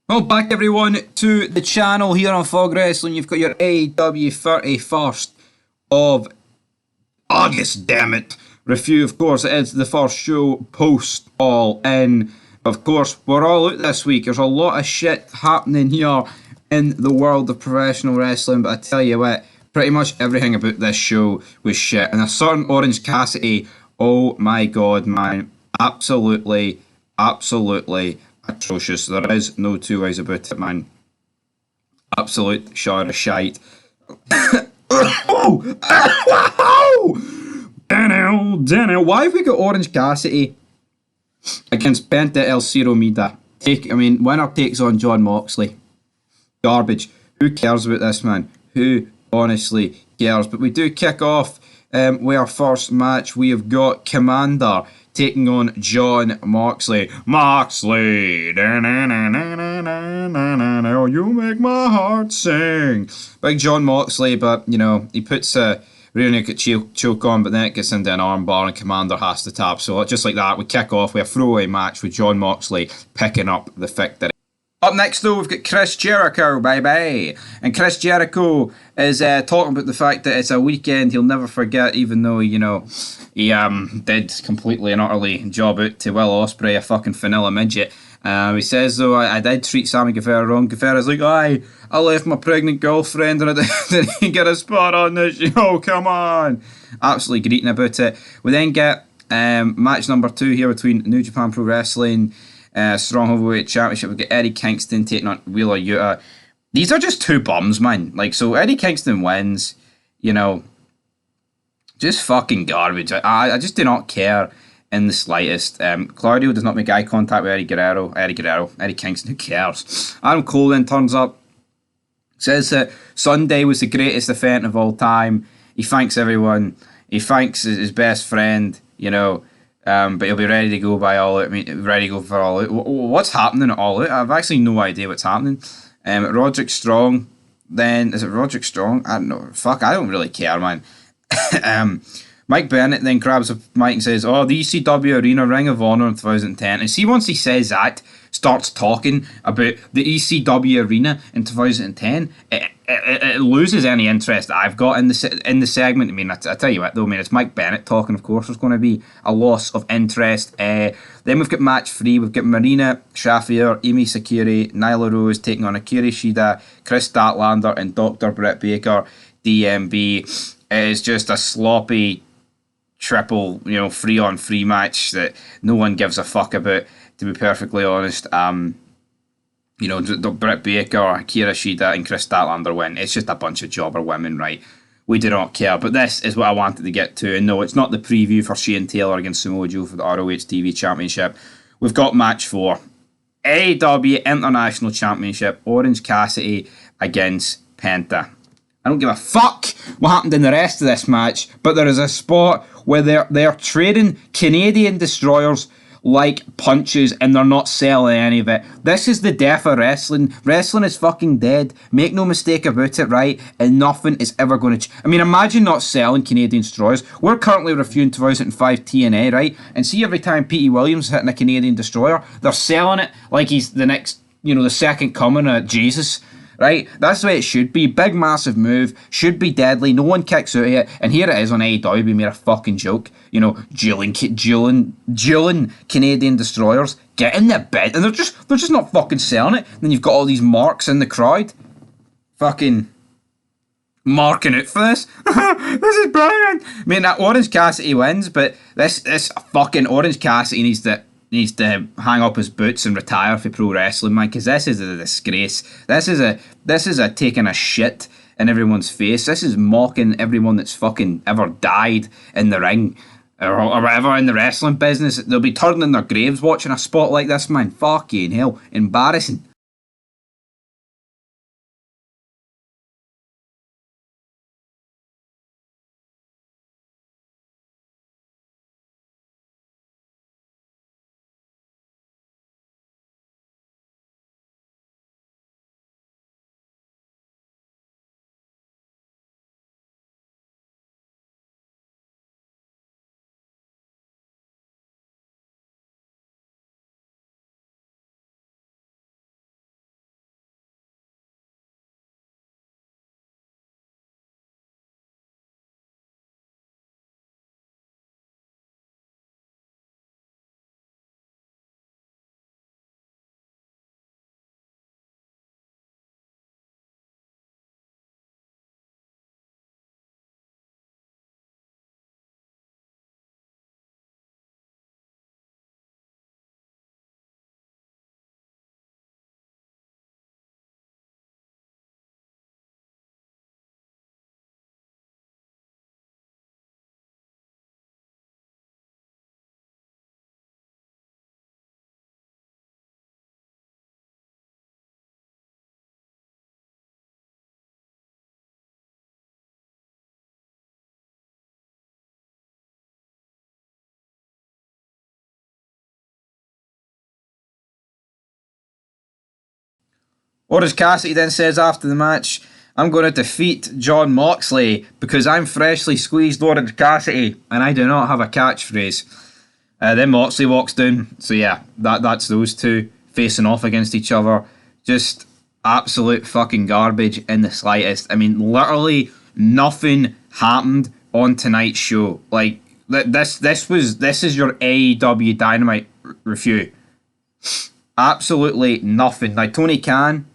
Well, back everyone to the channel here on Fog Wrestling. You've got your AEW 31st of August, damn it, review. Of course, it's the first show post All In. Of course, we're all out this week. There's a lot of shit happening here in the world of professional wrestling, but I tell you what, pretty much everything about this show was shit. And a certain Orange Cassidy, oh my god, man, absolutely atrocious. There is no two ways about it, man. Absolute shard of shite. Daniel, why have we got Orange Cassidy against Penta El Ciro Mida? Winner takes on John Moxley. Garbage. Who cares about this, man? Who honestly cares? But we do kick off with our first match. We have got Komander taking on John Moxley. Moxley! You make my heart sing. Big John Moxley, but, you know, he puts a rear naked choke on, but then it gets into an armbar and Komander has to tap. So just like that, we kick off with a throwaway match with John Moxley picking up the victory. Up next, though, we've got Chris Jericho, bye-bye. And Chris Jericho is talking about the fact that it's a weekend he'll never forget, even though, you know, he did completely and utterly job out to Will Ospreay, a fucking vanilla midget. He says, though, I did treat Sammy Guevara wrong. Guevara's like, I left my pregnant girlfriend and I didn't get a spot on this show, come on. Absolutely greeting about it. We then get match number 2 here between New Japan Pro Wrestling Strong Heavyweight Championship. We've got Eddie Kingston taking on Wheeler Yuta. These are just two bums, man. Like, so Eddie Kingston wins, you know, just fucking garbage. I just do not care in the slightest. Claudio does not make eye contact with Eddie Kingston, who cares? Adam Cole then turns up, says that Sunday was the greatest event of all time. He thanks everyone. He thanks his best friend, you know, but he'll be ready to go by All Out. Ready to go for All Out. What's happening at All Out? I've actually no idea what's happening. Roderick Strong, then, is it Roderick Strong? I don't know. Fuck, I don't really care, man. Mike Bennett then grabs a mic and says, the ECW Arena Ring of Honor in 2010. And see, once he says that, starts talking about the ECW Arena in 2010, it loses any interest I've got in the segment. I mean, I tell you what, though, it's Mike Bennett talking, of course. There's going to be a loss of interest. Then we've got match 3. We've got Marina Shafir, Emi Sakura, Nyla Rose taking on Akira Shida, Chris Statlander, and Dr. Britt Baker, DMB. It is just a sloppy triple, 3-on-3 match that no one gives a fuck about, to be perfectly honest. Britt Baker, Akira Shida, and Chris Statlander win. It's just a bunch of jobber women, right? We do not care. But this is what I wanted to get to. And no, it's not the preview for Shane Taylor against Samoa Joe for the ROH TV Championship. We've got match 4. AEW International Championship, Orange Cassidy against Penta. I don't give a fuck what happened in the rest of this match, but there is a spot where they're trading Canadian destroyers like punches and they're not selling any of it. This is the death of wrestling. Wrestling is fucking dead. Make no mistake about it, right? And nothing is ever going to... imagine not selling Canadian destroyers. We're currently reviewing 2005 TNA, right? And see, every time P.T. Williams is hitting a Canadian destroyer, they're selling it like he's the next, the second coming of Jesus. Right? That's the way it should be. Big, massive move. Should be deadly. No one kicks out of it. And here it is on AEW being made a fucking joke. Dueling Canadian destroyers. Get in the bed. And they're just not fucking selling it. And then you've got all these marks in the crowd. Fucking marking out for this. This is brilliant. That Orange Cassidy wins, but this fucking Orange Cassidy needs to hang up his boots and retire for pro wrestling, man, because this is a disgrace. This is a taking a shit in everyone's face. This is mocking everyone that's fucking ever died in the ring or whatever in the wrestling business. They'll be turning in their graves watching a spot like this, man. Fucking hell. Embarrassing. Orange Cassidy then says after the match, I'm going to defeat Jon Moxley because I'm freshly squeezed Orange Cassidy and I do not have a catchphrase. Then Moxley walks down. So yeah, that's those two facing off against each other. Just absolute fucking garbage in the slightest. I mean, literally nothing happened on tonight's show. Like, this is your AEW Dynamite review. Absolutely nothing. Now, Tony Khan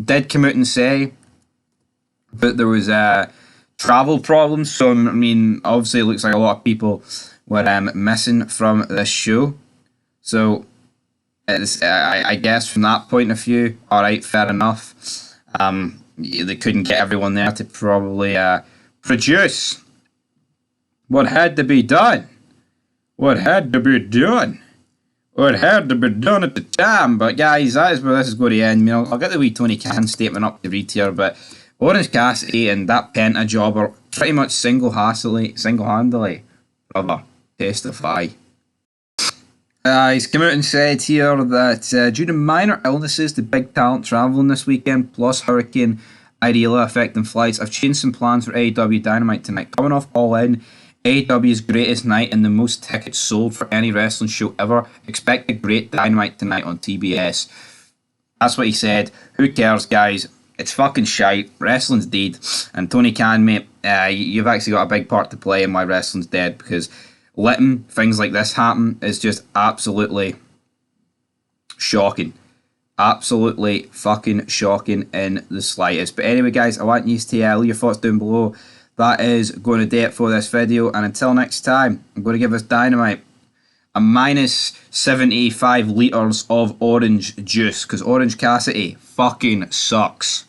did come out and say that there was travel problems. So, I mean, obviously it looks like a lot of people were missing from this show. So, it's, I guess from that point of view, alright, fair enough. They couldn't get everyone there to probably produce what had to be done. What had to be done. What had to be done at the time. But guys, that is where this is going to end. You know, I'll get the wee Tony Khan statement up to read here, but Orange Cassidy and that Penta job are pretty much single-handedly, brother, testify. He's come out and said here that due to minor illnesses to big talent travelling this weekend, plus Hurricane Ideala affecting flights, I've changed some plans for AEW Dynamite tonight. Coming off All In, AEW's greatest night and the most tickets sold for any wrestling show ever. Expect a great Dynamite tonight on TBS. That's what he said. Who cares, guys? It's fucking shite. Wrestling's dead. And Tony Khan, mate, you've actually got a big part to play in why wrestling's dead, because letting things like this happen is just absolutely shocking. Absolutely fucking shocking in the slightest. But anyway, guys, I want you to leave your thoughts down below. That is going to do it for this video. And until next time, I'm going to give us Dynamite a minus 75 litres of orange juice, because Orange Cassidy fucking sucks.